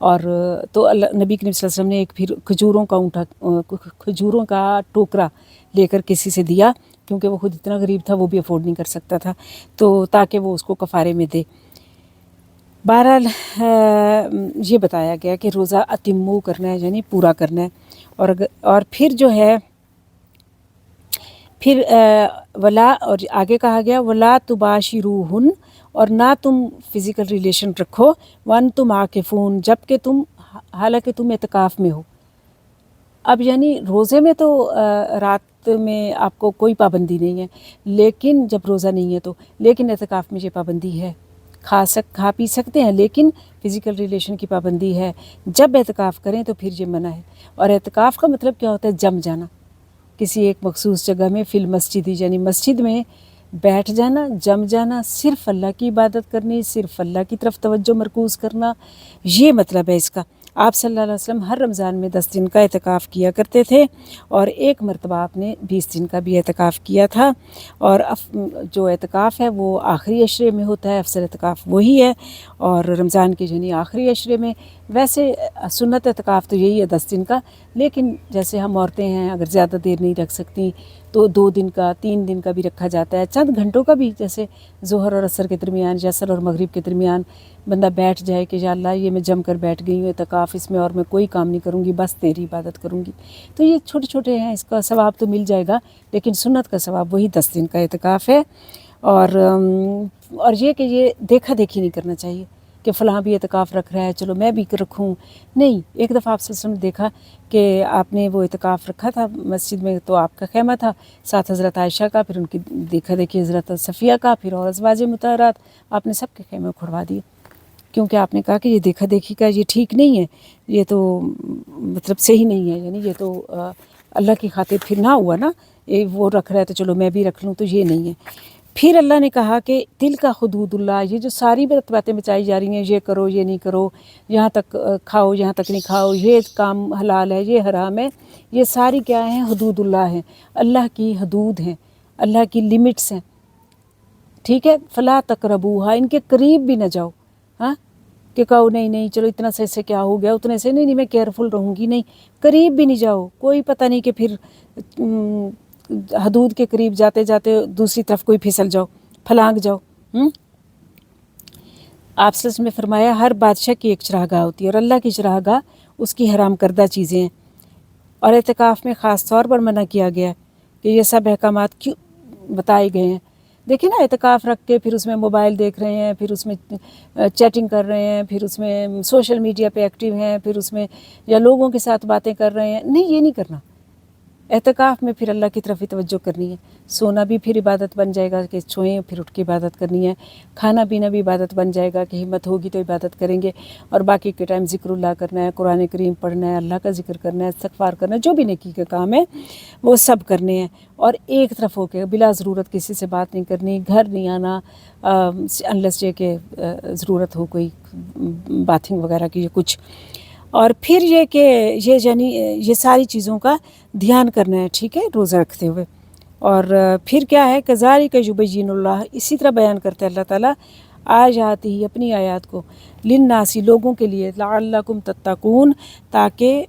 اور تو اللہ نبی کریم صلی اللہ علیہ وسلم نے ایک پھر کھجوروں کا ٹوکرا لے کر کسی سے دیا، کیونکہ وہ خود اتنا غریب تھا، وہ بھی افورڈ نہیں کر سکتا تھا، تو تاکہ وہ اس کو کفارے میں دے۔ بہرحال یہ بتایا گیا کہ روزہ اتمو کرنا ہے، یعنی پورا کرنا ہے، اور پھر جو ہے پھر ولا، اور آگے کہا گیا ولا تباشروہن، اور نہ تم فزیکل ریلیشن رکھو، وانتم عاکفون، جب کہ تم حالانکہ تم اعتکاف میں ہو۔ اب یعنی روزے میں تو رات میں آپ کو کوئی پابندی نہیں ہے، لیکن جب روزہ نہیں ہے تو، لیکن اعتکاف میں یہ پابندی ہے، کھا پی سکتے ہیں لیکن فزیکل ریلیشن کی پابندی ہے۔ جب اعتکاف کریں تو پھر یہ منع ہے۔ اور اعتکاف کا مطلب کیا ہوتا ہے؟ جم جانا کسی ایک مخصوص جگہ میں، فی المسجد، یعنی مسجد میں بیٹھ جانا، جم جانا، صرف اللہ کی عبادت کرنی، صرف اللہ کی طرف توجہ مرکوز کرنا، یہ مطلب ہے اس کا۔ آپ صلی اللہ علیہ وسلم ہر رمضان میں 10 دن کا اعتکاف کیا کرتے تھے، اور ایک مرتبہ آپ نے 20 دن کا بھی اعتکاف کیا تھا۔ اور جو اعتکاف ہے وہ آخری عشرے میں ہوتا ہے، افضل اعتکاف وہی ہے، اور رمضان کے یعنی آخری عشرے میں۔ ویسے سنت اعتکاف تو یہی ہے 10 دن کا، لیکن جیسے ہم عورتیں ہیں اگر زیادہ دیر نہیں رکھ سکتی تو 2 دن کا، 3 دن کا بھی رکھا جاتا ہے، چند گھنٹوں کا بھی، جیسے ظہر اور عصر کے درمیان یا عصر اور مغرب کے درمیان بندہ بیٹھ جائے کہ یا اللہ یہ میں جم کر بیٹھ گئی ہوں اعتکاف اس میں، اور میں کوئی کام نہیں کروں گی، بس تیری عبادت کروں گی، تو یہ چھوٹے چھوٹے ہیں، اس کا ثواب تو مل جائے گا، لیکن سنت کا ثواب وہی 10 دن کا اعتکاف ہے۔ اور یہ کہ یہ دیکھا دیکھی نہیں کرنا چاہیے کہ فلاں بھی اعتکاف رکھ رہا ہے چلو میں بھی رکھوں، نہیں۔ ایک دفعہ آپ صلی اللہ علیہ وسلم نے دیکھا کہ آپ نے وہ اعتکاف رکھا تھا مسجد میں، تو آپ کا خیمہ تھا، ساتھ حضرت عائشہ کا، پھر ان کی دیکھا دیکھی حضرت صفیہ کا، پھر اور ازواج مطہرات، آپ نے سب کے خیمے کھڑوا دیے، کیونکہ آپ نے کہا کہ یہ دیکھا دیکھی کا یہ ٹھیک نہیں ہے، یہ تو مطلب صحیح نہیں ہے، یعنی یہ تو اللہ کی خاطر پھر نہ ہوا نا، یہ وہ رکھ رہا ہے تو چلو میں بھی رکھ لوں، تو یہ نہیں ہے۔ پھر اللہ نے کہا کہ دل کا حدود اللہ، یہ جو ساری باتیں بچائی جا رہی ہیں، یہ کرو یہ نہیں کرو، یہاں تک کھاؤ یہاں تک نہیں کھاؤ، یہ کام حلال ہے یہ حرام ہے، یہ ساری کیا ہیں؟ حدود اللہ ہیں، اللہ کی حدود ہیں، اللہ کی لمٹس ہیں، ٹھیک ہے۔ فلا تقربوها، ان کے قریب بھی نہ جاؤ، ہاں، کہ کہو نہیں نہیں چلو اتنا سے کیا ہو گیا، اتنے سے نہیں میں کیئرفل رہوں گی، نہیں، قریب بھی نہیں جاؤ، کوئی پتہ نہیں کہ پھر حدود کے قریب جاتے جاتے دوسری طرف کوئی پھسل جاؤ، پھلانگ جاؤ۔ آپ صلی اللہ علیہ وسلم نے فرمایا ہر بادشاہ کی ایک چراگاہ ہوتی ہے، اور اللہ کی چراگاہ اس کی حرام کردہ چیزیں ہیں، اور اعتکاف میں خاص طور پر منع کیا گیا ہے کہ یہ سب احکامات کیوں بتائے گئے ہیں۔ دیکھیں نا، اعتکاف رکھ کے پھر اس میں موبائل دیکھ رہے ہیں، پھر اس میں چیٹنگ کر رہے ہیں، پھر اس میں سوشل میڈیا پہ ایکٹیو ہیں، پھر اس میں یا لوگوں کے ساتھ باتیں کر رہے ہیں، نہیں، یہ نہیں کرنا۔ اعتکاف میں پھر اللہ کی طرف ہی توجہ کرنی ہے، سونا بھی پھر عبادت بن جائے گا کہ سوئیں پھر اٹھ کے عبادت کرنی ہے، کھانا پینا بھی عبادت بن جائے گا کہ ہمت ہوگی تو عبادت کریں گے، اور باقی کے ٹائم ذکر اللہ کرنا ہے، قرآن کریم پڑھنا ہے، اللہ کا ذکر کرنا ہے، استغفار کرنا ہے، جو بھی نیکی کا کام ہے وہ سب کرنے ہیں، اور ایک طرف ہو کے بلا ضرورت کسی سے بات نہیں کرنی، گھر نہیں آنا انلیس یہ کہ ضرورت ہو کوئی باتھنگ وغیرہ کی یا کچھ۔ اور پھر یہ کہ یہ یعنی یہ ساری چیزوں کا دھیان کرنا ہے، ٹھیک ہے، روزہ رکھتے ہوئے۔ اور پھر کیا ہے، کذالک یبین اللہ، اسی طرح بیان کرتے ہیں اللہ تعالیٰ آیات ہی، اپنی آیات کو، للناسی، لوگوں کے لیے، لعلکم تتقون، تاکہ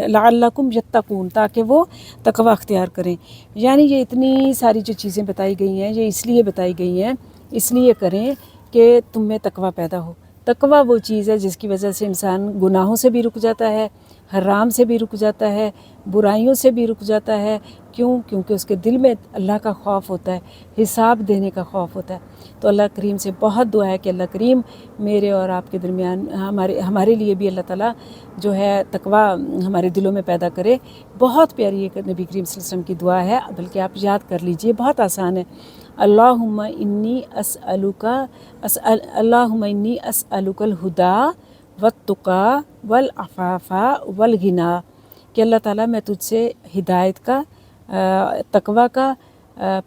لعلکم یتقون، تاکہ وہ تقوی اختیار کریں۔ یعنی یہ اتنی ساری جو چیزیں بتائی گئی ہیں یہ اس لیے بتائی گئی ہیں، اس لیے کریں کہ تم میں تقوی پیدا ہو۔ تقوی وہ چیز ہے جس کی وجہ سے انسان گناہوں سے بھی رک جاتا ہے، حرام سے بھی رک جاتا ہے، برائیوں سے بھی رک جاتا ہے، کیونکہ اس کے دل میں اللہ کا خوف ہوتا ہے، حساب دینے کا خوف ہوتا ہے۔ تو اللہ کریم سے بہت دعا ہے کہ اللہ کریم میرے اور آپ کے درمیان ہمارے لیے بھی اللہ تعالیٰ جو ہے تقوی ہمارے دلوں میں پیدا کرے۔ بہت پیاری ایک نبی کریم صلی اللہ علیہ وسلم کی دعا ہے، بلکہ آپ یاد کر لیجئے، بہت آسان ہے۔ اللہم انی اسألک الہدی والتقی والعفاف والغنی، کہ اللہ تعالیٰ میں تجھ سے ہدایت کا، تقوی کا،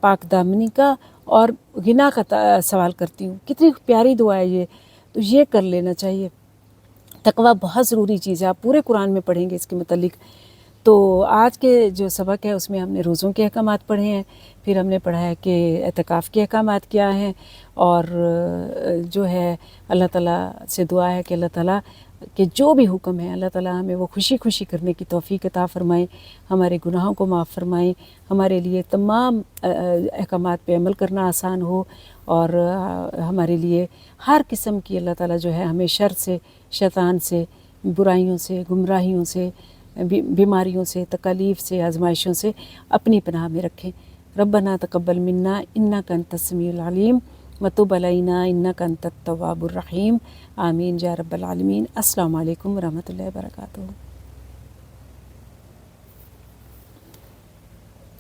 پاک دامنی کا اور غنا کا سوال کرتی ہوں۔ کتنی پیاری دعا ہے یہ، تو یہ کر لینا چاہیے۔ تقوی بہت ضروری چیز ہے، آپ پورے قرآن میں پڑھیں گے اس کے متعلق۔ تو آج کے جو سبق ہے اس میں ہم نے روزوں کے احکامات پڑھے ہیں، پھر ہم نے پڑھا ہے کہ اعتکاف کے احکامات کیا ہیں، اور جو ہے اللہ تعالیٰ سے دعا ہے کہ اللہ تعالیٰ کہ جو بھی حکم ہے اللہ تعالیٰ ہمیں وہ خوشی خوشی کرنے کی توفیق عطا فرمائیں، ہمارے گناہوں کو معاف فرمائیں، ہمارے لیے تمام احکامات پہ عمل کرنا آسان ہو، اور ہمارے لیے ہر قسم کی اللہ تعالیٰ جو ہے ہمیں شر سے، شیطان سے، برائیوں سے، گمراہیوں سے، بیماریوں سے، تکالیف سے، آزمائشوں سے اپنی پناہ میں رکھیں۔ ربنا تقبل منا انک انت السمیع العلیم وتب علینا انک انت التواب الرحیم، آمین یا رب العالمین۔ السلام علیکم ورحمۃ اللہ وبرکاتہ۔